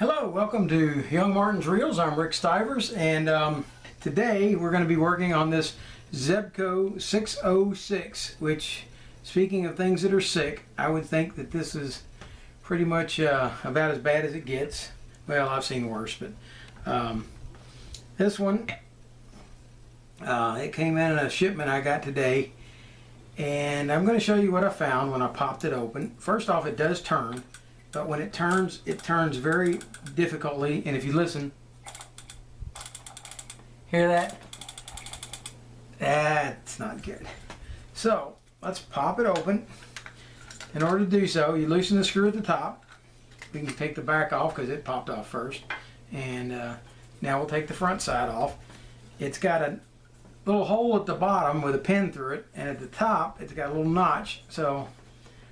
Hello, welcome to Young Martin's Reels. I'm Rick Stivers, and today we're going to be working on this Zebco 606, which, speaking of things that are sick, I would think that this is pretty much about as bad as it gets. Well, I've seen worse, but this one, it came in a shipment I got today, and I'm going to show you what I found when I popped it open. First off, it does turn. But when it turns very difficultly, and if you listen, hear that? That's not good. So let's pop it open. In order to do so, you loosen the screw at the top. We can take the back off because it popped off first. And now we'll take the front side off. It's got a little hole at the bottom with a pin through it, and at the top it's got a little notch, so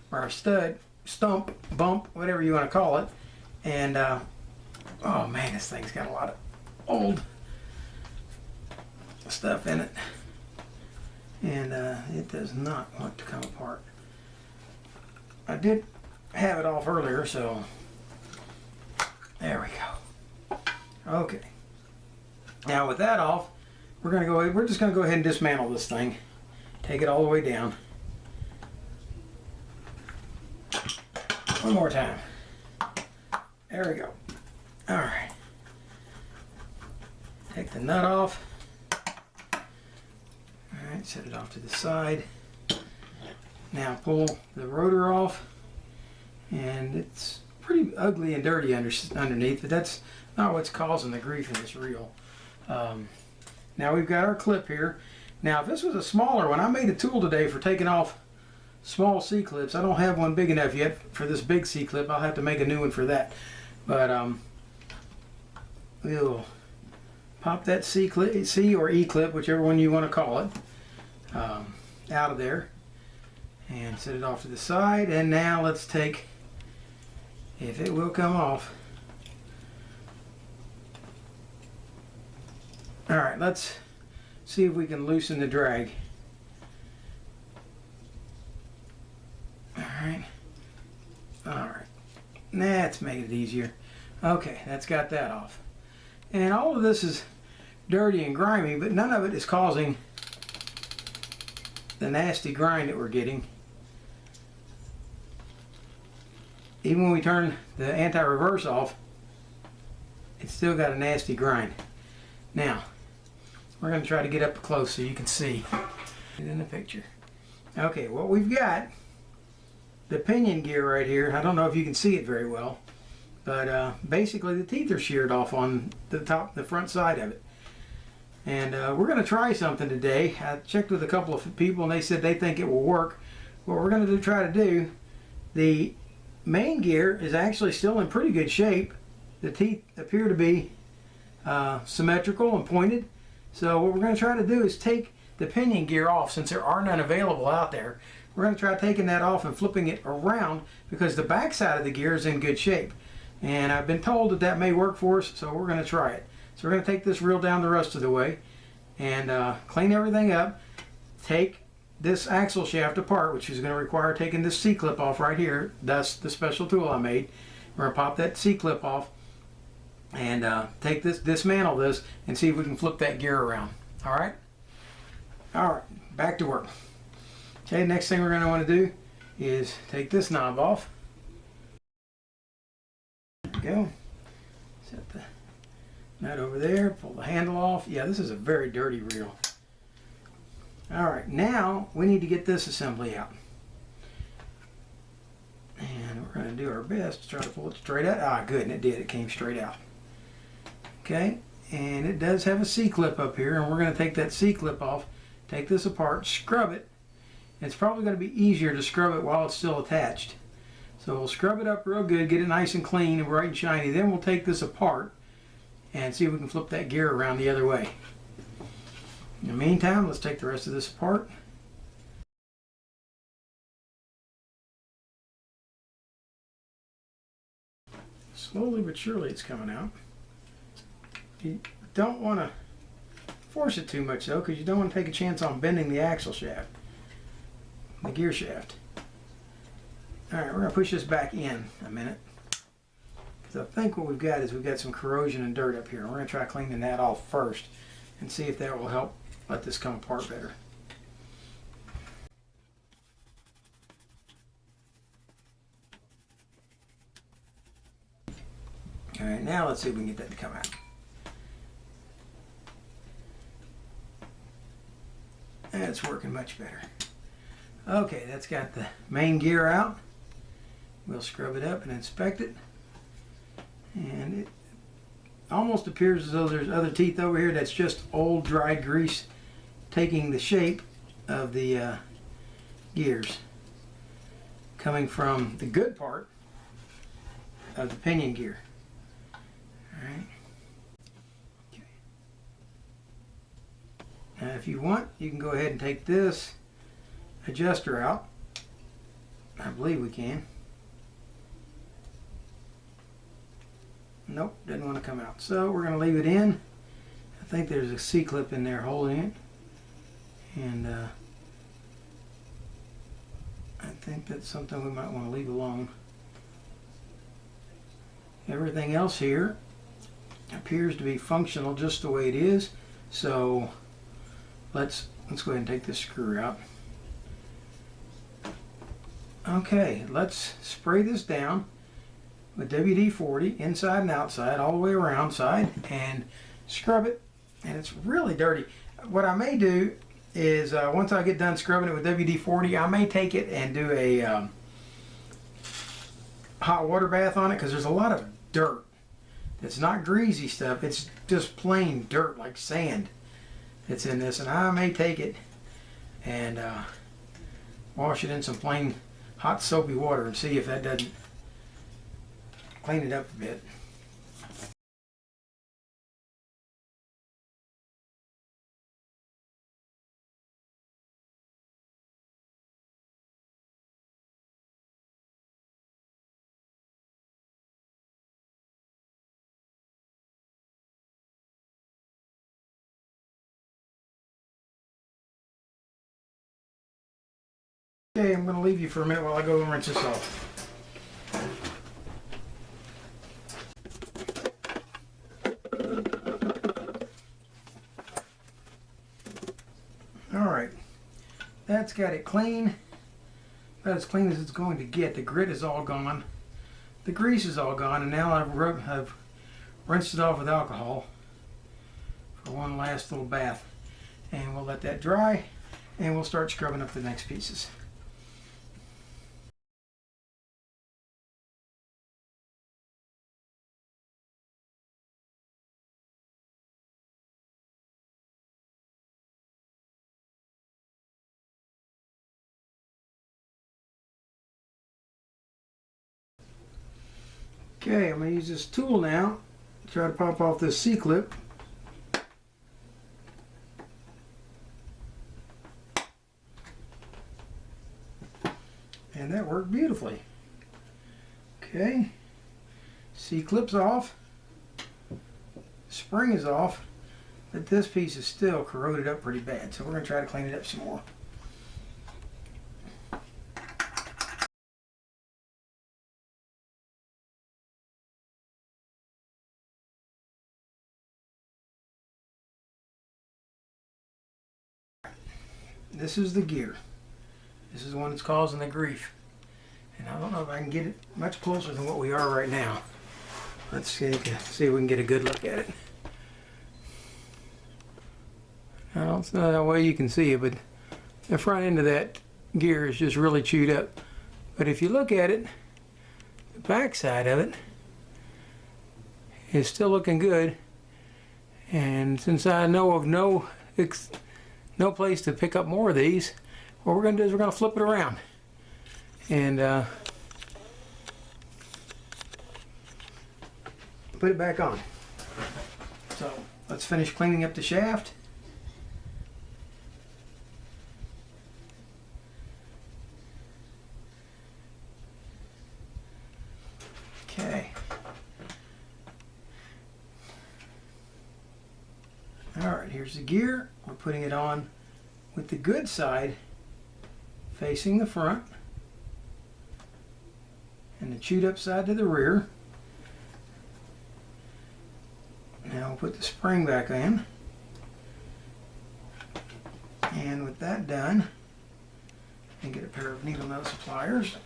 where a stud, stump, bump, whatever you want to call it. And oh man, this thing's got a lot of old stuff in it, and it does not want to come apart. I did have it off earlier, so there we go. Okay, now with that off, we're just gonna go ahead and dismantle this thing, take it all the way down. One more time. There we go. All right. Take the nut off. All right, set it off to the side. Now pull the rotor off, and it's pretty ugly and dirty underneath, but that's not what's causing the grief in this reel. Now we've got our clip here. Now if this was a smaller one, I made a tool today for taking off small C-clips. I don't have one big enough yet for this big C-clip. I'll have to make a new one for that. But we'll pop that C-clip, C or E-clip, whichever one you want to call it, out of there and set it off to the side. And now let's take, if it will come off. All right, let's see if we can loosen the drag. Alright, let's make it easier. Okay, that's got that off. And all of this is dirty and grimy, but none of it is causing the nasty grind that we're getting. Even when we turn the anti-reverse off, it's still got a nasty grind. Now, we're going to try to get up close so you can see it in the picture. Okay, what we've got, the pinion gear right here. I don't know if you can see it very well, but basically the teeth are sheared off on the front side of it. And we're going to try something today. I checked with a couple of people and they said they think it will work. What we're going to try to do, the main gear is actually still in pretty good shape. The teeth appear to be symmetrical and pointed. So what we're going to try to do is take the pinion gear off, since there are none available out there. We're going to try taking that off and flipping it around, because the back side of the gear is in good shape. And I've been told that that may work for us, so we're going to try it. So we're going to take this reel down the rest of the way and clean everything up. Take this axle shaft apart, which is going to require taking this C-clip off right here. That's the special tool I made. We're going to pop that C-clip off and take this, dismantle this, and see if we can flip that gear around. All right? All right, back to work. Okay, next thing we're going to want to do is take this knob off. There we go. Set the nut over there, pull the handle off. Yeah, this is a very dirty reel. Alright, now we need to get this assembly out. And we're going to do our best to try to pull it straight out. Ah, good, and it did. It came straight out. Okay, and it does have a C-clip up here, and we're going to take that C-clip off, take this apart, scrub it. It's probably going to be easier to scrub it while it's still attached. So we'll scrub it up real good, get it nice and clean and bright and shiny. Then we'll take this apart and see if we can flip that gear around the other way. In the meantime, let's take the rest of this apart. Slowly but surely it's coming out. You don't want to force it too much though, because you don't want to take a chance on bending the axle shaft. The gear shaft. Alright, we're going to push this back in a minute. Because I think what we've got is we've got some corrosion and dirt up here. We're going to try cleaning that off first and see if that will help let this come apart better. Alright, now let's see if we can get that to come out. That's working much better. Okay, that's got the main gear out. We'll scrub it up and inspect it. And it almost appears as though there's other teeth over here. That's just old dried grease taking the shape of the gears, coming from the good part of the pinion gear. Alright. Okay. Now if you want, you can go ahead and take this adjuster out. I believe we can. Nope, doesn't want to come out. So we're going to leave it in. I think there's a C-clip in there holding it. And I think that's something we might want to leave alone. Everything else here appears to be functional just the way it is. So let's go ahead and take this screw out. Okay, let's spray this down with WD-40 inside and outside, all the way around side, and scrub it. And it's really dirty. What I may do is once I get done scrubbing it with WD-40, I may take it and do a hot water bath on it, because there's a lot of dirt. It's not greasy stuff, it's just plain dirt like sand that's in this. And I may take it and wash it in some plain hot soapy water and see if that doesn't clean it up a bit. Okay, I'm going to leave you for a minute while I go and rinse this off. Alright, that's got it clean, about as clean as it's going to get. The grit is all gone, the grease is all gone, and now I've rinsed it off with alcohol for one last little bath. And we'll let that dry, and we'll start scrubbing up the next pieces. Okay, I'm going to use this tool now to try to pop off this C-clip. And that worked beautifully. Okay, C-clip's off, spring is off, but this piece is still corroded up pretty bad, so we're going to try to clean it up some more. This is the gear. This is the one that's causing the grief. And I don't know if I can get it much closer than what we are right now. Let's see if we can get a good look at it. I don't know that way you can see it, but the front end of that gear is just really chewed up. But if you look at it, the back side of it is still looking good. And since I know of no place to pick up more of these, what we're going to do is we're going to flip it around and put it back on. So let's finish cleaning up the shaft. Okay. Alright, here's the gear. We're putting it on with the good side facing the front and the chewed up side to the rear. Now we'll put the spring back in. And with that done, and get a pair of needle nose pliers.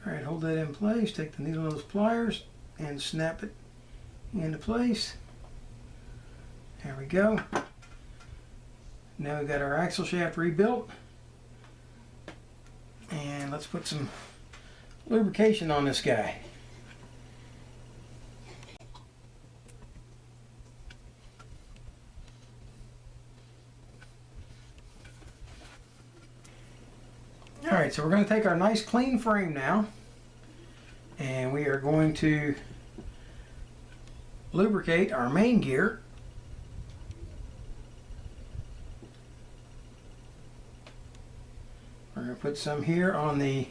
Alright, hold that in place, take the needle nose pliers and snap it into place. There we go. Now we've got our axle shaft rebuilt. And let's put some lubrication on this guy. Alright, so we're going to take our nice clean frame now, and we are going to lubricate our main gear. We're going to put some here on the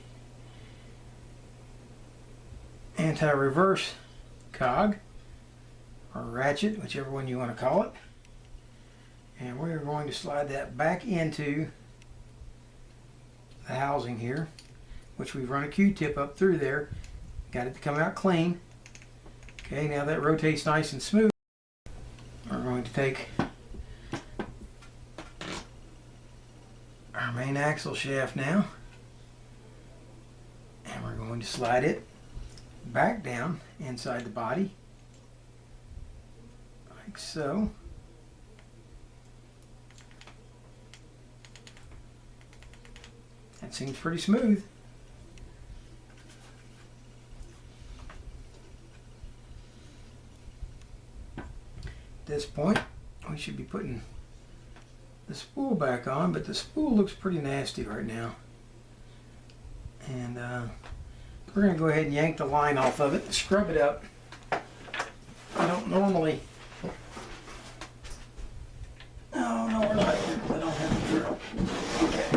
anti-reverse cog, or ratchet, whichever one you want to call it. And we're going to slide that back into the housing here, which we've run a Q-tip up through there. Got it to come out clean. Okay, now that rotates nice and smooth. We're going to take our main axle shaft now, and we're going to slide it back down inside the body, like so. That seems pretty smooth. At this point, we should be putting the spool back on, but the spool looks pretty nasty right now. And we're going to go ahead and yank the line off of it and scrub it up. I don't normally... Oh, no, we're not. I don't have the drill. Okay.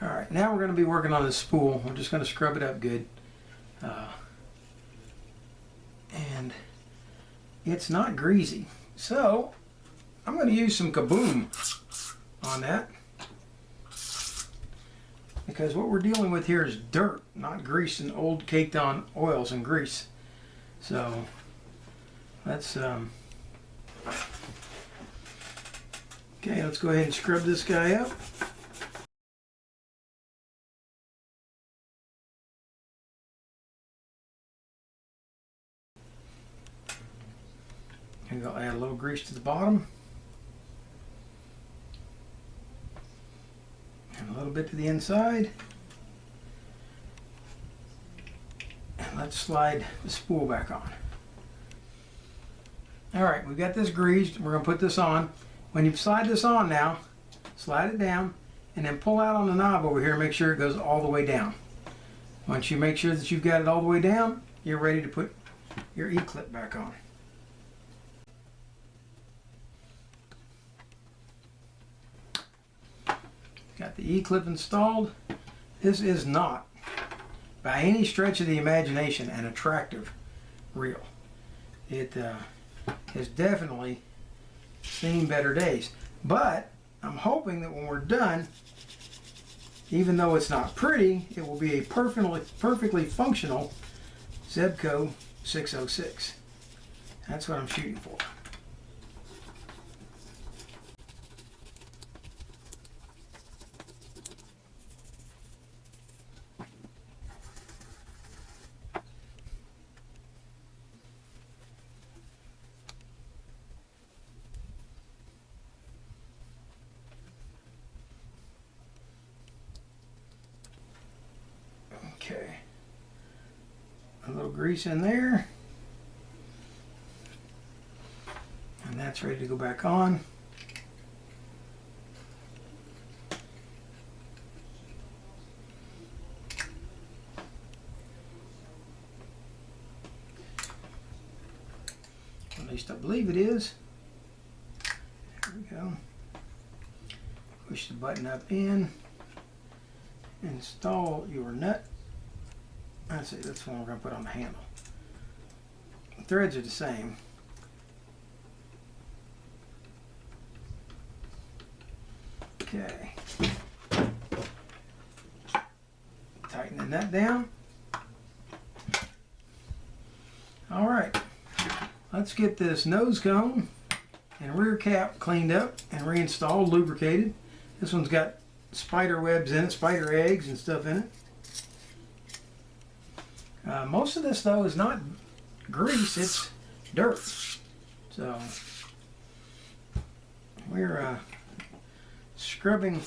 Alright, now we're going to be working on this spool. We're just going to scrub it up good. And it's not greasy. So, I'm going to use some Kaboom on that. Because what we're dealing with here is dirt, not grease and old caked on oils and grease. So, let's okay, let's go ahead and scrub this guy up. And I'll add a little grease to the bottom. And a little bit to the inside. And let's slide the spool back on. Alright, we've got this greased. We're going to put this on. When you slide this on now, slide it down and then pull out on the knob over here and make sure it goes all the way down. Once you make sure that you've got it all the way down, you're ready to put your E-clip back on. Got the E-clip installed. This is not, by any stretch of the imagination, an attractive reel. It has definitely seen better days. But I'm hoping that when we're done, even though it's not pretty, it will be a perfectly functional Zebco 606. That's what I'm shooting for. Okay, a little grease in there, and that's ready to go back on. At least I believe it is. There we go. Push the button up in. Install your nut. Let's see, that's the one we're going to put on the handle. The threads are the same. Okay. Tighten the nut down. All right. Let's get this nose cone and rear cap cleaned up and reinstalled, lubricated. This one's got spider webs in it, spider eggs and stuff in it. Most of this though is not grease, it's dirt. So we're scrubbing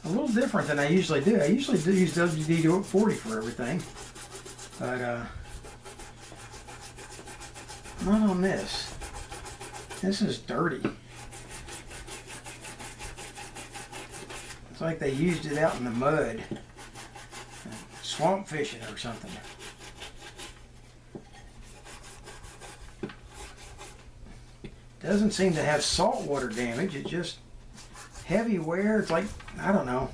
a little different than I usually do. I usually do use WD-40 for everything, but not on this. This is dirty. It's like they used it out in the mud, swamp fishing or something. Doesn't seem to have saltwater damage. It's just heavy wear. It's like, I don't know.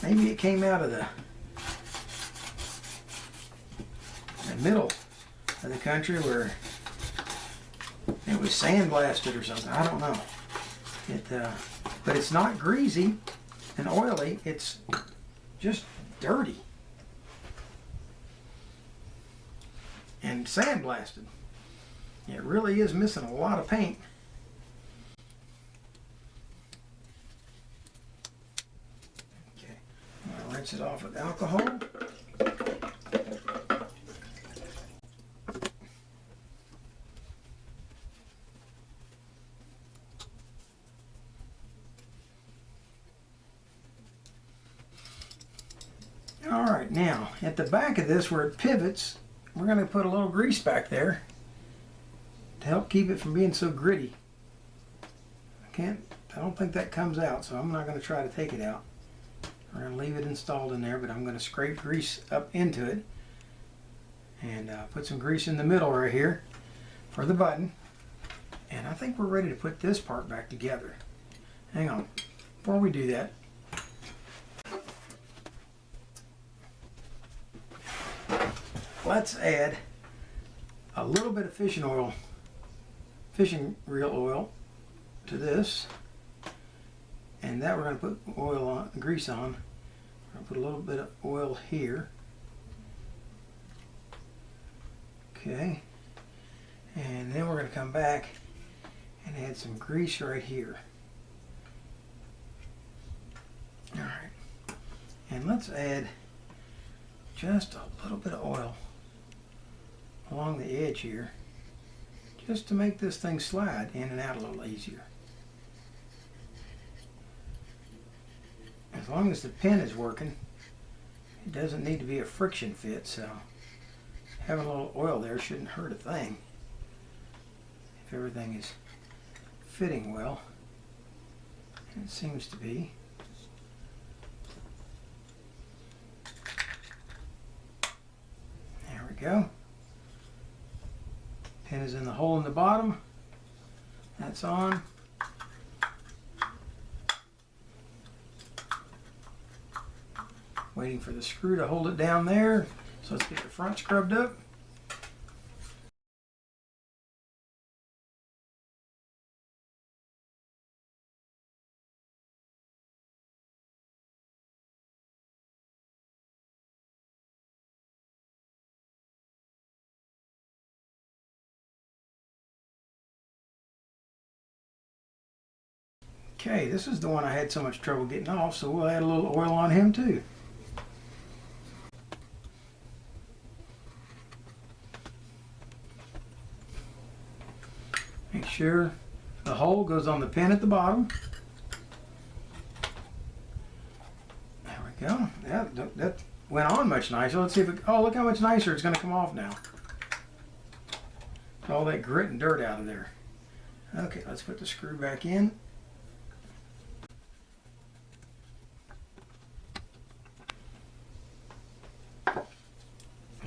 Maybe it came out of the middle of the country where it was sandblasted or something. I don't know. But it's not greasy and oily. It's just dirty and sandblasted. It really is missing a lot of paint. Okay, I'm going to rinse it off with alcohol. Alright, now at the back of this where it pivots, we're going to put a little grease back there to help keep it from being so gritty. I don't think that comes out, so I'm not going to try to take it out. We're going to leave it installed in there, but I'm going to scrape grease up into it and put some grease in the middle right here for the button. And I think we're ready to put this part back together. Hang on. Before we do that, let's add a little bit of fishing reel oil to this, and that we're going to put oil on, grease on. We're going to put a little bit of oil here. Okay, and then we're going to come back and add some grease right here. All right, and let's add just a little bit of oil along the edge here, just to make this thing slide in and out a little easier. As long as the pin is working, it doesn't need to be a friction fit, so having a little oil there shouldn't hurt a thing if everything is fitting well, and it seems to be. There we go. Pin is in the hole in the bottom. That's on. Waiting for the screw to hold it down there. So let's get the front scrubbed up. Okay, this is the one I had so much trouble getting off, so we'll add a little oil on him too. Make sure the hole goes on the pin at the bottom. There we go. That went on much nicer. Let's see if it, oh, look how much nicer it's going to come off now. All that grit and dirt out of there. Okay, let's put the screw back in.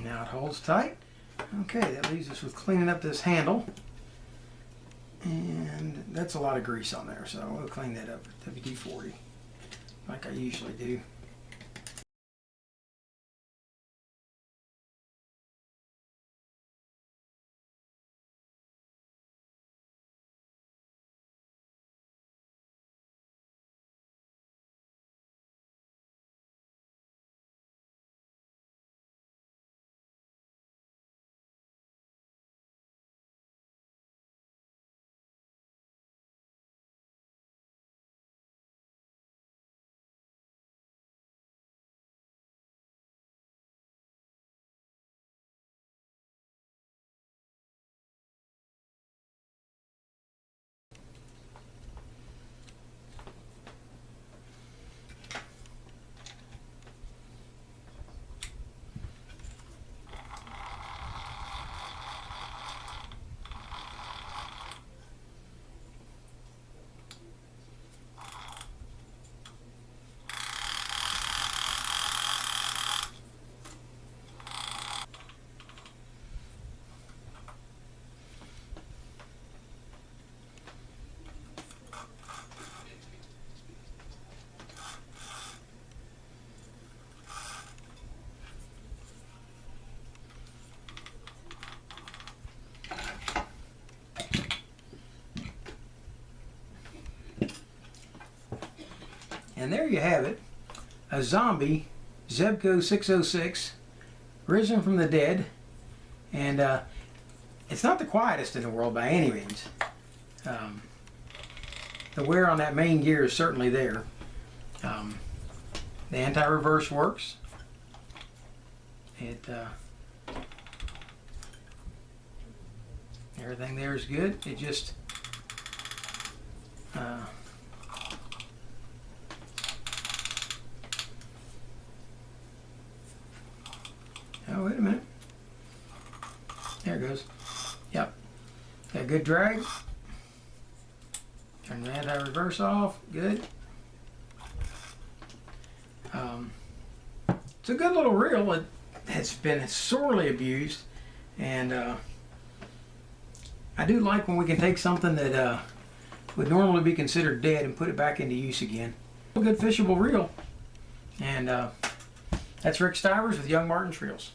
Now it holds tight. Okay, that leaves us with cleaning up this handle. And that's a lot of grease on there, so we'll clean that up with WD-40 like I usually do. And there you have it, a zombie Zebco 606, risen from the dead. And it's not the quietest in the world by any means. The wear on that main gear is certainly there. The anti-reverse works. Everything there is good. It just oh, wait a minute. There it goes. Yep. Got good drag. Turn the anti-reverse off. Good. It's a good little reel. It has been sorely abused, and I do like when we can take something that would normally be considered dead and put it back into use again. A good fishable reel. And that's Rick Stivers with Young Martin's Reels.